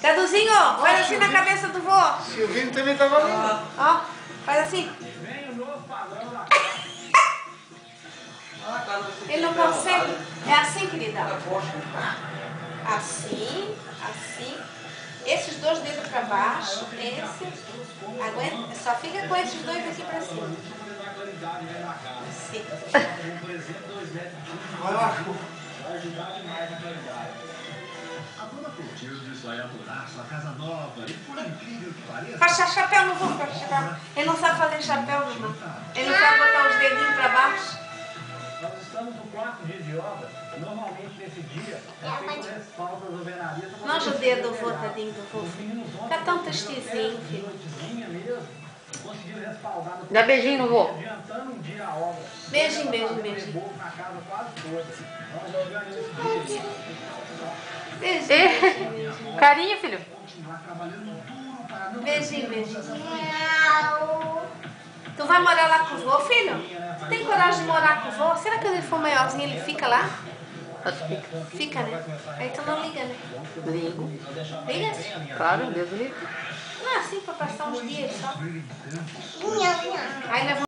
Caduzinho, faz assim na cabeça do vô. Silvinho também tava ali. Ó, faz assim. Ele não consegue. É assim, querida. Assim, assim. Esses dois dedos pra baixo. Esse. Aguenta. Só fica com esses dois aqui pra cima. Assim. Vai lá, pô. Faz chapéu no vô, faz chapéu. Ele não sabe fazer chapéu, irmã. Ele não sabe botar os dedinhos pra baixo. Nós estamos no quarto dia de obra. Normalmente nesse dia é feito respaldo das alvenarias. Não judeia do vô, tadinho do vô. Fica tão tristezinho, filho. Dá beijinho no vô. Adiantando um dia a obra. Beijinho, beijinho, beijinho. Na casa quase toda. Nós organizamos esse dia. Beijinho, beijinho. Carinho, filho. Beijinho, beijinho. Tu vai morar lá com o vô, filho? Tu tem coragem de morar com o vô? Será que quando ele for maiorzinho ele fica lá? Fica, né? Aí tu não liga, né? Ligo. Liga? Claro, Deus livre. Não, assim, pra passar uns dias só. Aí leva